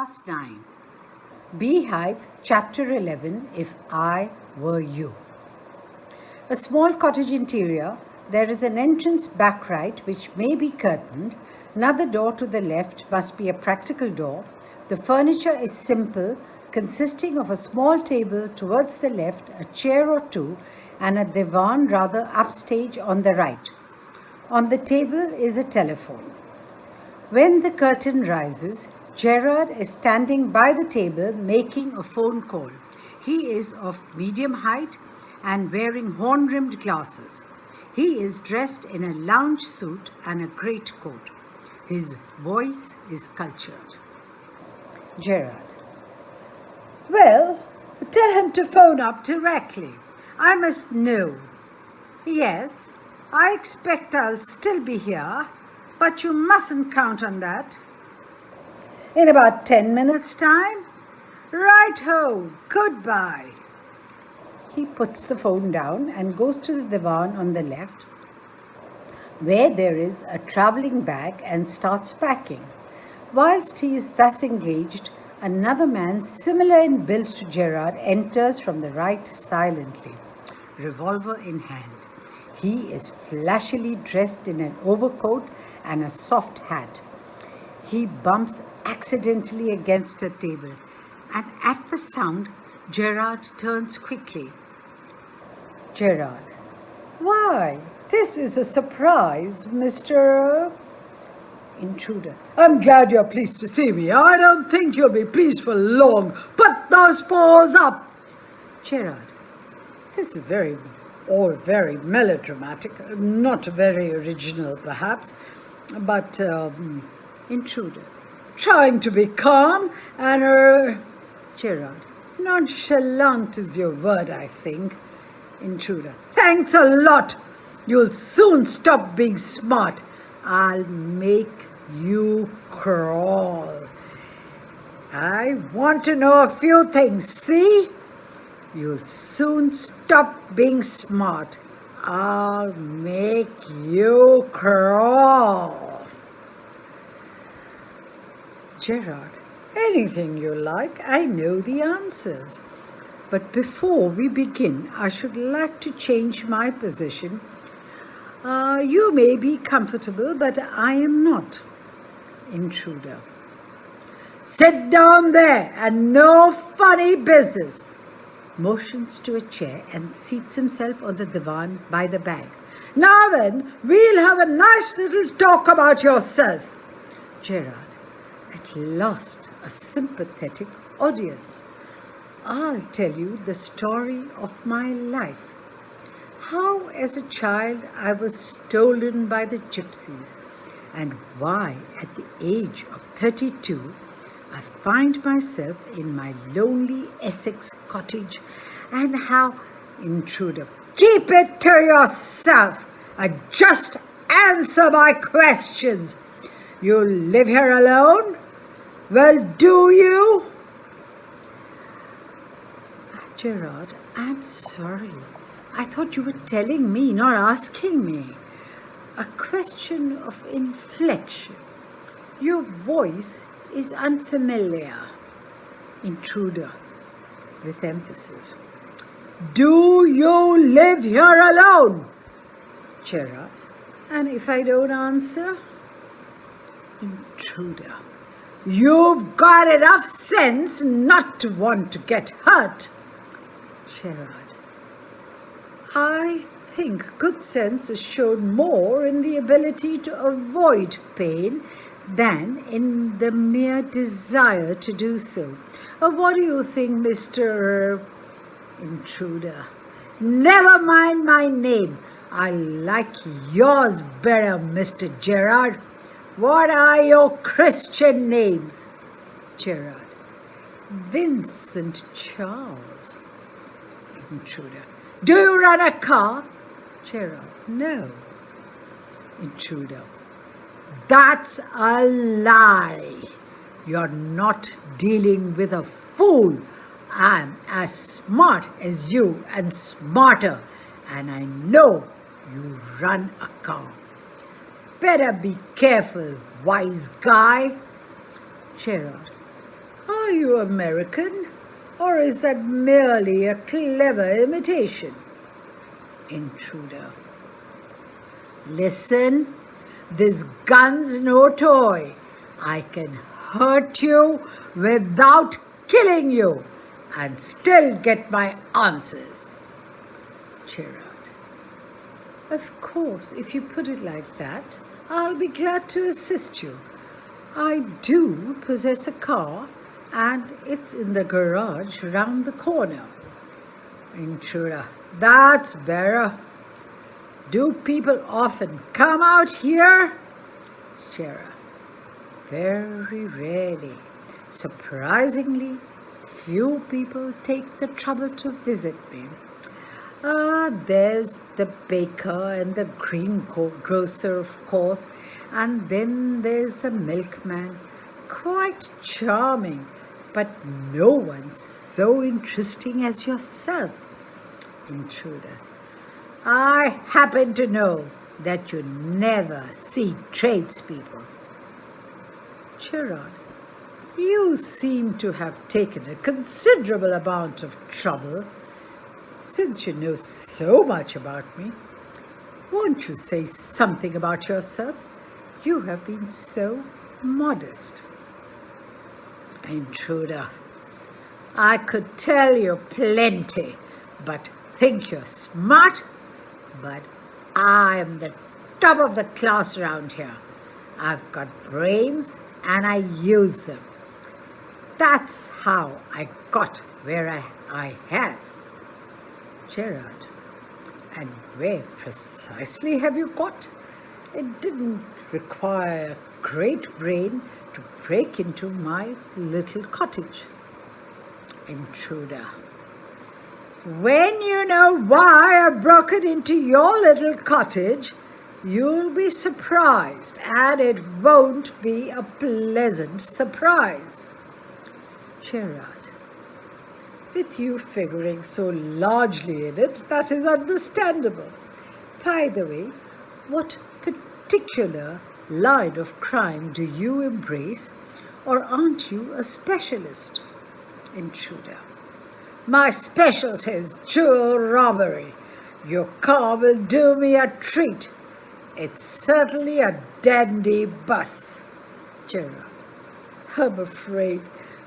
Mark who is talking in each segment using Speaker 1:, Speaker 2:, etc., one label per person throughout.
Speaker 1: Class 9, Beehive, Chapter 11, If I Were You. A small cottage interior. There is an entrance back right which may be curtained. Another door to the left must be a practical door. The furniture is simple, consisting of a small table towards the left, a chair or two, and a divan rather upstage on the right. On the table is a telephone. When the curtain rises, Gerard is standing by the table making a phone call. He is of medium height and wearing horn-rimmed glasses. He is dressed in a lounge suit and a greatcoat. His voice is cultured. Gerard: Well, tell him to phone up directly. I must know. Yes, I expect I'll still be here, but you mustn't count on that. In about 10 minutes' time? Right-ho, goodbye. He puts the phone down and goes to the divan on the left, where there is a travelling bag, and starts packing. Whilst he is thus engaged, another man similar in build to Gerard enters from the right silently, revolver in hand. He is flashily dressed in an overcoat and a soft hat. He bumps accidentally against a table, and at the sound, Gerard turns quickly. Gerard: Why, this is a surprise, Mr. Intruder. I'm glad you're pleased to see me. I don't think you'll be pleased for long. Put those paws up. Gerard: This is very melodramatic, not very original perhaps, but Intruder: Trying to be calm and Gerard: Nonchalant is your word, I think. Intruder: Thanks a lot. You'll soon stop being smart. I'll make you crawl. I want to know a few things, see? You'll soon stop being smart. I'll make you crawl. Gerard: Anything you like. I know the answers. But before we begin, I should like to change my position. You may be comfortable, but I am not. Intruder: Sit down there and no funny business. Motions to a chair and seats himself on the divan by the bag. Now then, we'll have a nice little talk about yourself. Gerard: At last, a sympathetic audience. I'll tell you the story of my life. How as a child I was stolen by the gypsies, and why at the age of 32 I find myself in my lonely Essex cottage, and how... Intruder: Keep it to yourself and just answer my questions. You live here alone? Well, do you? Gerard: I'm sorry. I thought you were telling me, not asking me. A question of inflection. Your voice is unfamiliar. Intruder with emphasis: Do you live here alone? Gerard: And if I don't answer? Intruder: You've got enough sense not to want to get hurt. Gerard: I think good sense is shown more in the ability to avoid pain than in the mere desire to do so. What do you think, Mr. Intruder? Never mind my name. I like yours better, Mr. Gerard. What are your Christian names? Gerard: Vincent Charles. Intruder: Do you run a car? Gerard: No. Intruder: That's a lie. You're not dealing with a fool. I'm as smart as you and smarter, and I know you run a car. Better be careful, wise guy. Gerard: Are you American, or is that merely a clever imitation? Intruder. Listen, this gun's no toy. I can hurt you without killing you and still get my answers. Gerard. Of course, if you put it like that, I'll be glad to assist you. I do possess a car, and it's in the garage round the corner. Intruder. That's better. Do people often come out here? Gerard. Very rarely. Surprisingly, few people take the trouble to visit me. There's the baker and the greengrocer, of course, and then there's the milkman. Quite charming, but no one so interesting as yourself. Intruder. I happen to know that you never see tradespeople. Gerard. You seem to have taken a considerable amount of trouble. Since you know so much about me, won't you say something about yourself? You have been so modest. Intruder. I could tell you plenty, but think you're smart? But I am the top of the class around here. I've got brains and I use them. That's how I got where I have. Gerard. And where precisely have you got? It didn't require a great brain to break into my little cottage. Intruder. When you know why I broke it into your little cottage, you'll be surprised, and it won't be a pleasant surprise. Gerard. With you figuring so largely in it, that is understandable. By the way, what particular line of crime do you embrace, or aren't you a specialist? Intruder. My specialty is jewel robbery. Your car will do me a treat. It's certainly a dandy bus. Gerard. I'm afraid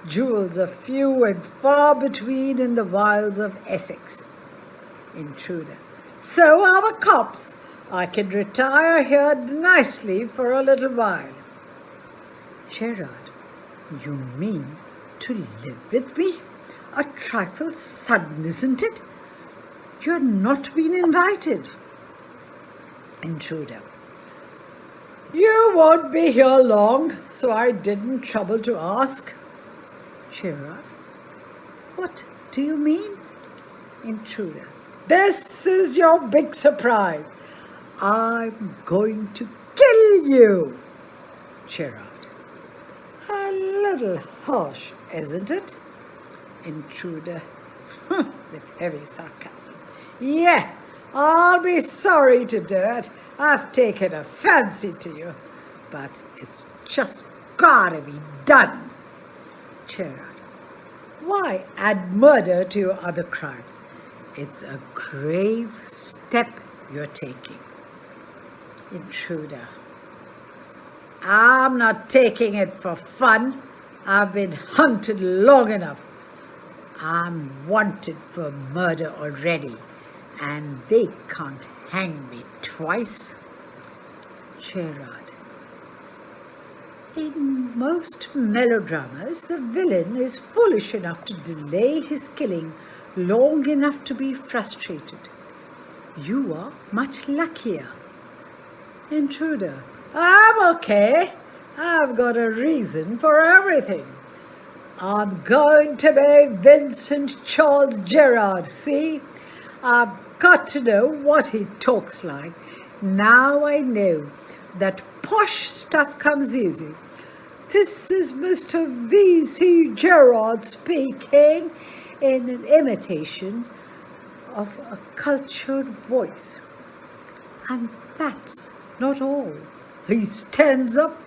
Speaker 1: jewels are few and far between in the wilds of Essex. Intruder. So are the cops. I can retire here nicely for a little while. Gerard. You mean to live with me? A trifle sudden, isn't it? You're not been invited. Intruder. You won't be here long, so I didn't trouble to ask. Gerard. What do you mean? Intruder. This is your big surprise. I'm going to kill you. Gerard. A little harsh, isn't it? Intruder. With heavy sarcasm. Yeah, I'll be sorry to do it. I've taken a fancy to you, but it's just gotta be done. Gerard. Why add murder to your other crimes? It's a grave step you're taking. Intruder. I'm not taking it for fun. I've been hunted long enough. I'm wanted for murder already, and they can't hang me twice. Gerard. In most melodramas, the villain is foolish enough to delay his killing long enough to be frustrated. You are much luckier. Intruder. I'm okay. I've got a reason for everything. I'm going to be Vincent Charles Gerard, see? I've got to know what he talks like. Now I know that posh stuff comes easy. This is Mr. V.C. Gerard speaking in an imitation of a cultured voice. And that's not all. He stands up.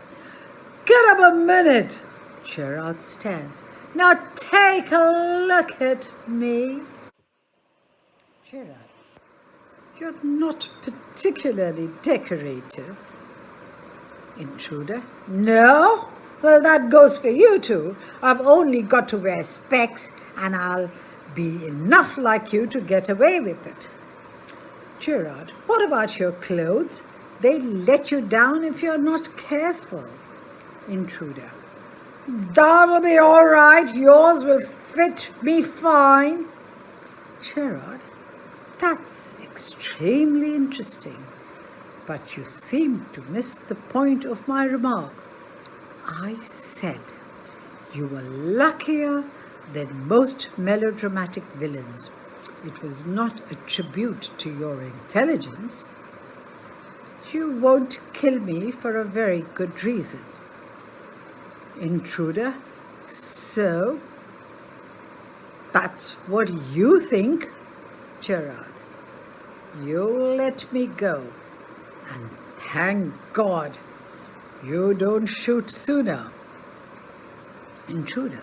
Speaker 1: Get up a minute. Gerard stands. Now take a look at me. Gerard, you're not particularly decorative. Intruder, no? Well, that goes for you too. I've only got to wear specs and I'll be enough like you to get away with it. Gerard, what about your clothes? They let you down if you're not careful. Intruder, that'll be all right. Yours will fit me fine. Gerard, that's extremely interesting. But you seem to miss the point of my remark. I said you were luckier than most melodramatic villains. It was not a tribute to your intelligence. You won't kill me for a very good reason. Intruder, so that's what you think? Gerard, you'll let me go. And thank God you don't shoot sooner. Intruder,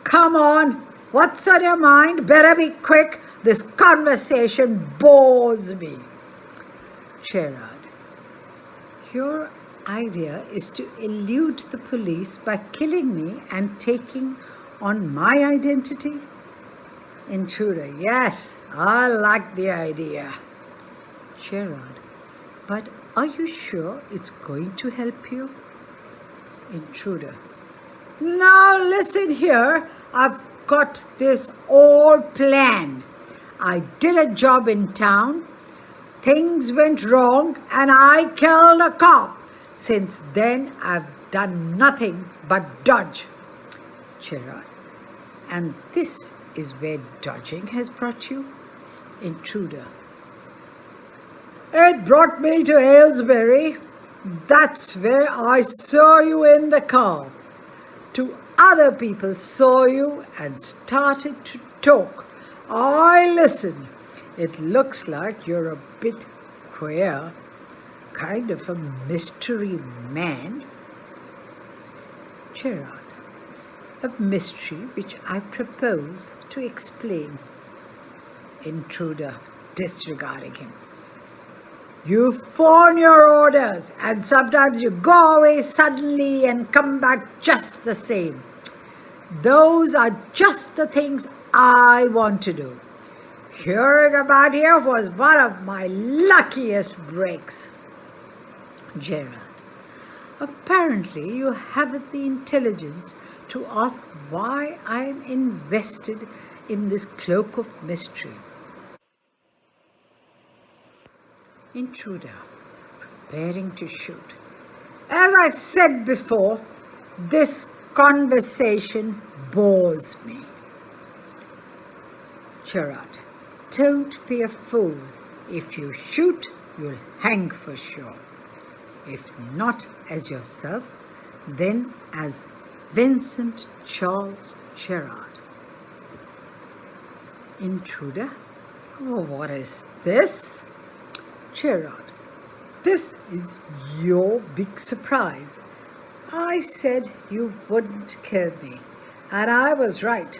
Speaker 1: come on, what's on your mind? Better be quick. This conversation bores me. Gerard, your idea is to elude the police by killing me and taking on my identity? Intruder, yes, I like the idea. Gerard, but are you sure it's going to help you? Intruder, now listen here, I've got this all planned. I did a job in town, things went wrong, and I killed a cop. Since then, I've done nothing but dodge. Gerard, and this is where dodging has brought you? Intruder, it brought me to Aylesbury. That's where I saw you in the car. Two other people saw you and started to talk. I listened. It looks like you're a bit queer, kind of a mystery man. Gerard, a mystery which I propose to explain. Intruder, disregarding him. You phone your orders and sometimes you go away suddenly and come back just the same. Those are just the things I want to do. Hearing about you was one of my luckiest breaks. Gerard, apparently you haven't the intelligence to ask why I am invested in this cloak of mystery. Intruder, preparing to shoot. As I said before, this conversation bores me. Gerard, don't be a fool. If you shoot, you'll hang for sure. If not as yourself, then as Vincent Charles Gerard. Intruder, oh, what is this? Gerard, this is your big surprise. I said you wouldn't kill me, and I was right.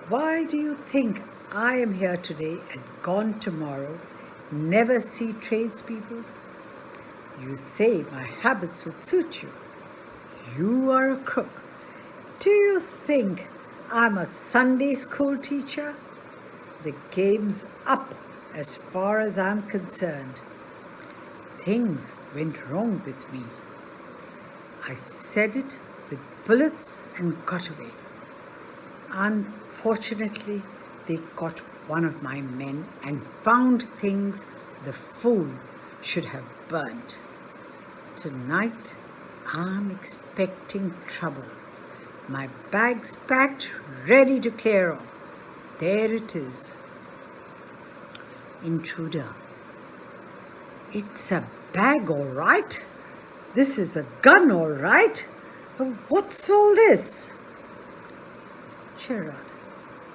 Speaker 1: Why do you think I am here today and gone tomorrow, never see tradespeople? You say my habits would suit you. You are a crook. Do you think I'm a Sunday school teacher? The game's up as far as I'm concerned. Things went wrong with me. I said it with bullets and got away. Unfortunately, they got one of my men and found things the fool should have burnt. Tonight, I'm expecting trouble. My bag's packed, ready to clear off. There it is. Intruder, it's a bag, all right. This is a gun, all right. What's all this? Gerard,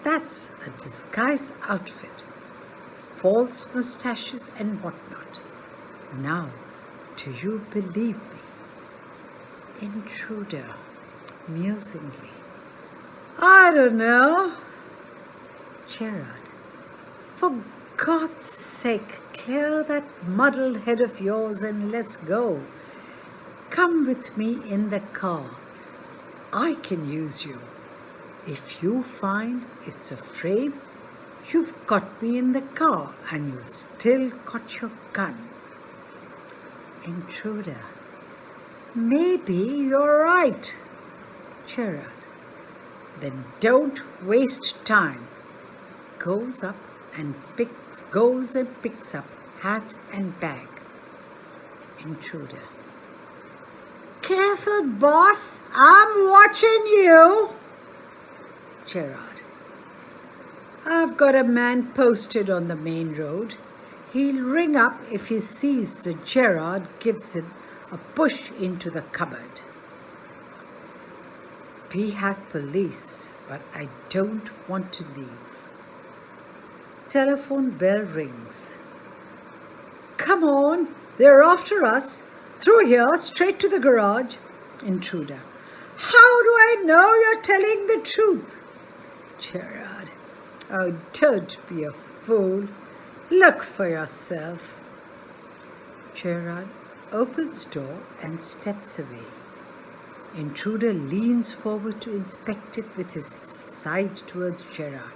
Speaker 1: that's a disguise outfit. False mustaches and whatnot. Now, do you believe me? Intruder, musingly. I don't know. Gerard, for God's sake, clear that muddled head of yours and let's go. Come with me in the car. I can use you. If you find it's a frame, you've got me in the car and you've still got your gun. Intruder, maybe you're right. Gerard, then don't waste time. Goes and picks up hat and bag. Intruder, careful, boss, I'm watching you. Gerard, I've got a man posted on the main road. He'll ring up if he sees that Gerard gives him a push into the cupboard. Beehive police, but I don't want to leave. Telephone bell rings. Come on, they're after us. Through here, straight to the garage. Intruder, how do I know you're telling the truth? Gerard, oh, don't be a fool. Look for yourself. Gerard opens door and steps away. Intruder leans forward to inspect it with his side towards Gerard,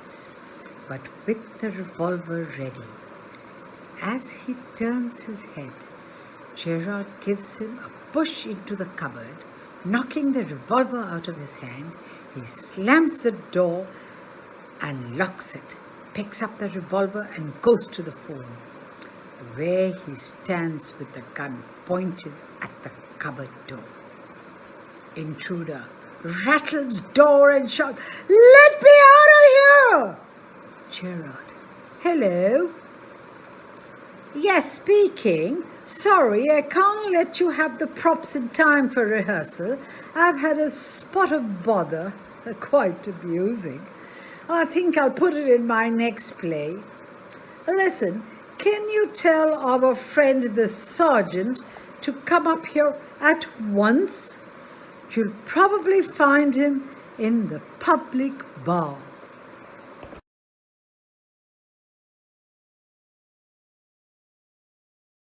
Speaker 1: but with the revolver ready. As he turns his head, Gerard gives him a push into the cupboard, knocking the revolver out of his hand. He slams the door and locks it, picks up the revolver and goes to the phone, where he stands with the gun pointed at the cupboard door. Intruder rattles door and shouts, "Let me out of here!" Gerard, hello? Yes, speaking. Sorry, I can't let you have the props in time for rehearsal. I've had a spot of bother. Quite amusing. I think I'll put it in my next play. Listen, can you tell our friend the sergeant to come up here at once? You'll probably find him in the public bar.